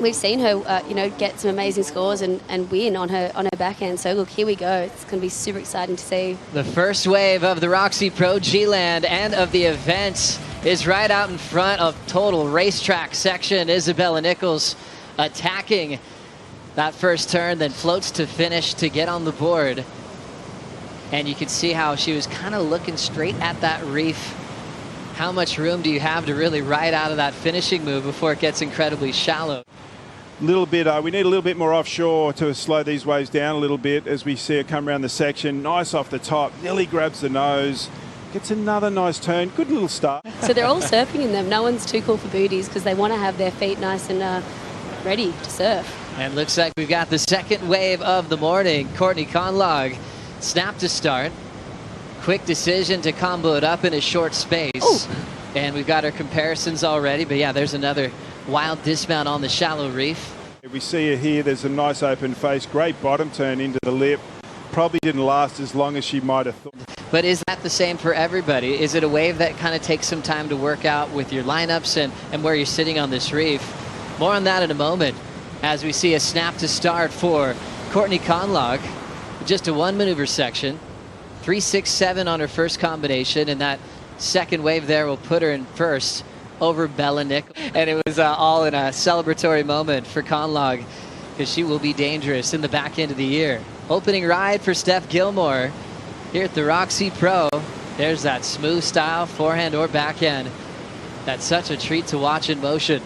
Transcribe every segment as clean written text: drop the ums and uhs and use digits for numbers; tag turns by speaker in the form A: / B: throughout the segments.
A: we've seen her, you know, get some amazing scores and win on her backhand. So look, here we go. It's going to be super exciting to see.
B: The first wave of the Roxy Pro G-Land and of the event is right out in front of total racetrack section. Isabella Nichols attacking that first turn, then floats to finish to get on the board. And you can see how she was kind of looking straight at that reef. How much room do you have to really ride out of that finishing move before it gets incredibly shallow?
C: Little bit, we need a little bit more offshore to slow these waves down a little bit as we see it come around the section. Nice off the top, nearly grabs the nose, gets another nice turn. Good little start.
A: So they're all surfing in them. No one's too cool for booties because they want to have their feet nice and ready to surf.
B: And looks like we've got the second wave of the morning. Courtney C.Conlogue snap to start. Quick decision to combo it up in a short space. Ooh. And we've got our comparisons already. But yeah, there's another wild dismount on the shallow reef.
C: We see it here. There's a nice open face. Great bottom turn into the lip. Probably didn't last as long as she might have thought.
B: But is that the same for everybody? Is it a wave that kind of takes some time to work out with your lineups and where you're sitting on this reef? More on that in a moment as we see a snap to start for Courtney C.Conlogue. Just a one maneuver section. 3-6-7 on her first combination, and that second wave there will put her in first over Bella Nichols. And it was all in a celebratory moment for C.Conlogue because she will be dangerous in the back end of the year. Opening ride for S.Gilmore here at the Roxy Pro. There's that smooth style, forehand or backhand. That's such a treat to watch in motion.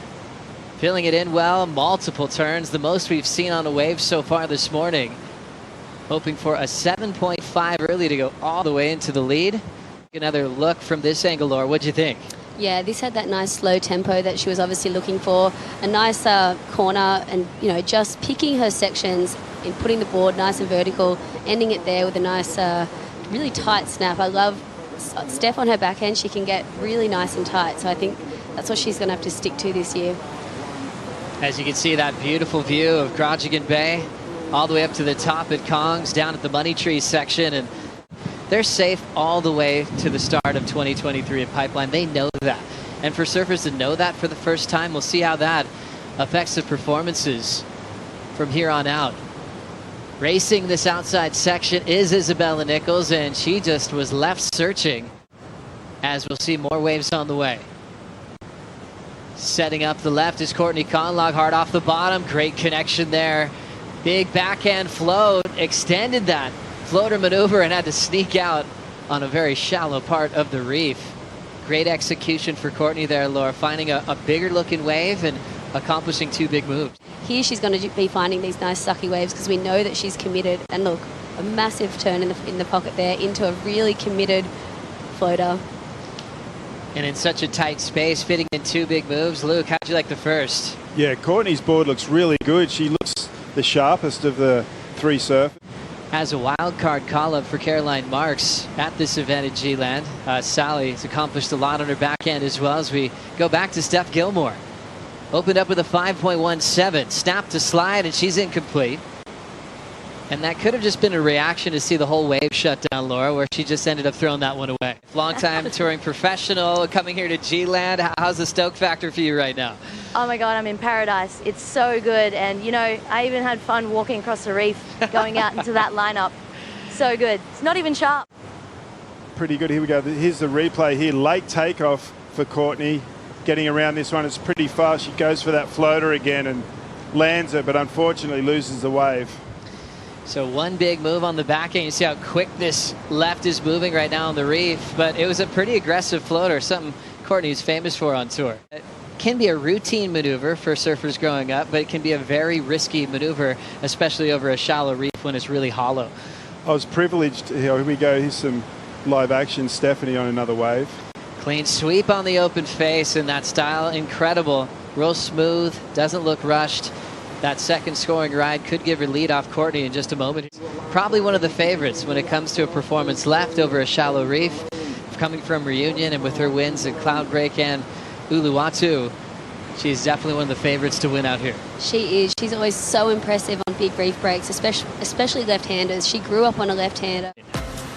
B: Filling it in well, multiple turns, the most we've seen on a wave so far this morning. Hoping for a 7.5 early to go all the way into the lead. Another look from this angle, Laura. What'd you think?
A: Yeah, this had that nice slow tempo that she was obviously looking for. A nice corner and, you know, just picking her sections and putting the board nice and vertical, ending it there with a nice, really tight snap. I love Steph on her backhand. She can get really nice and tight. So I think that's what she's going to have to stick to this year.
B: As you can see, that beautiful view of Groningen Bay. All the way up to the top at Kong's, down at the Money Tree section, and they're safe all the way to the start of 2023 at Pipeline. They know that. And for surfers to know that for the first time, we'll see how that affects the performances from here on out. Racing this outside section is Isabella Nichols, and she just was left searching, as we'll see more waves on the way. Setting up the left is Courtney C.Conlogue, hard off the bottom. Great connection there. Big backhand float, extended that floater maneuver and had to sneak out on a very shallow part of the reef. Great execution for Courtney there, Laura, finding a bigger looking wave and accomplishing two big moves.
A: Here she's going to be finding these nice sucky waves because we know that she's committed. And look, a massive turn in the pocket there into a really committed floater.
B: And in such a tight space, fitting in two big moves. Luke, how'd you like the first?
C: Yeah, Courtney's board looks really good. She looks the sharpest of the three surfers.
B: As a wild card call-up for Caroline Marks at this event at G-Land. Sally has accomplished a lot on her backhand as well as we go back to S.Gilmore. Opened up with a 5.17, snap to slide, and she's incomplete. And that could have just been a reaction to see the whole wave shut down, Laura, where she just ended up throwing that one away. Long-time touring professional coming here to G-Land. How's the stoke factor for you right now?
D: Oh my God, I'm in paradise. It's so good. And, you know, I even had fun walking across the reef, going out into that lineup. So good. It's not even sharp.
C: Pretty good. Here we go. Here's the replay here. Late takeoff for Courtney. Getting around this one, it's pretty fast. She goes for that floater again and lands it, but unfortunately loses the wave.
B: So one big move on the backhand. You see how quick this left is moving right now on the reef, but it was a pretty aggressive floater, something Courtney's famous for on tour. It can be a routine maneuver for surfers growing up, but it can be a very risky maneuver, especially over a shallow reef when it's really hollow.
C: I was privileged. Here we go. Here's some live action. Stephanie on another wave.
B: Clean sweep on the open face, and that style, incredible. Real smooth, doesn't look rushed. That second scoring ride could give her lead off Courtney in just a moment. Probably one of the favorites when it comes to a performance left over a shallow reef. Coming from Reunion and with her wins at Cloudbreak and Uluwatu, she's definitely one of the favorites to win out here.
A: She is. She's always so impressive on big reef breaks, especially left-handers. She grew up on a left-hander.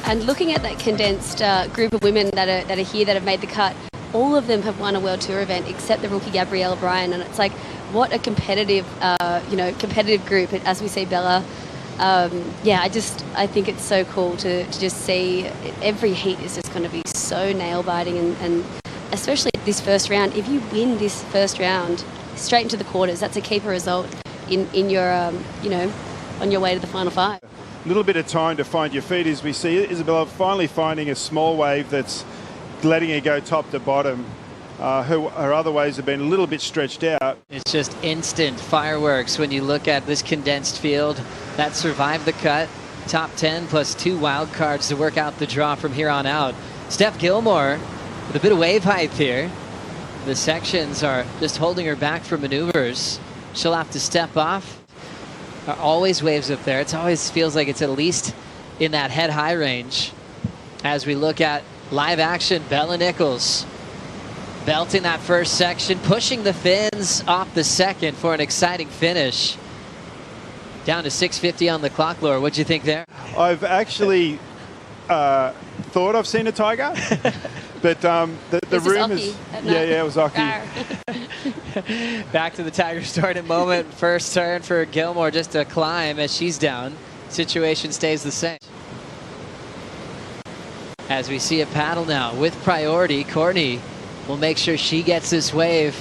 A: And looking at that condensed group of women that are here that have made the cut, all of them have won a World Tour event except the rookie Gabrielle Bryan. And it's like, what a competitive, competitive group, as we see Bella. I think it's so cool to just see every heat is just going to be so nail-biting, and especially this first round. If you win this first round, straight into the quarters, that's a keeper result in your, on your way to the final five.
C: A little bit of time to find your feet as we see Isabella finally finding a small wave that's letting her go top to bottom. Her other waves have been a little bit stretched out.
B: It's just instant fireworks when you look at this condensed field that survived the cut. Top 10 plus 2 wild cards to work out the draw from here on out. S.Gilmore with a bit of wave height here. The sections are just holding her back for maneuvers. She'll have to step off. There are always waves up there. It always feels like it's at least in that head-high range. As we look at live action, I.Nichols belting that first section, pushing the fins off the second for an exciting finish. Down to 6:50 on the clock, Laura. What'd you think there?
C: I've actually thought I've seen a tiger, but the room is... Yeah, it was Aki.
B: Back to the tiger start in a moment. First turn for Gilmore, just a climb as she's down. Situation stays the same. As we see a paddle now with priority, Courtney will make sure she gets this wave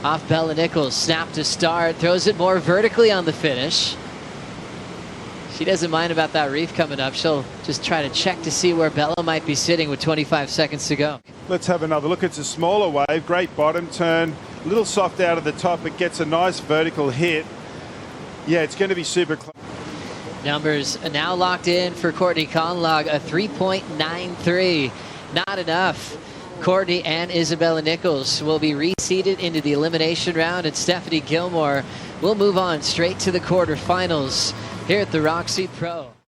B: off I.Nichols. Snap to start, throws it more vertically on the finish. She doesn't mind about that reef coming up. She'll just try to check to see where Bella might be sitting with 25 seconds to go.
C: Let's have another look. It's a smaller wave, great bottom turn, a little soft out of the top. It gets a nice vertical hit. Yeah, it's going to be super close.
B: Numbers now locked in for Courtney Conlogue, a 3.93. Not enough. Courtney and Isabella Nichols will be reseeded into the elimination round, and Stephanie Gilmore will move on straight to the quarterfinals here at the Roxy Pro.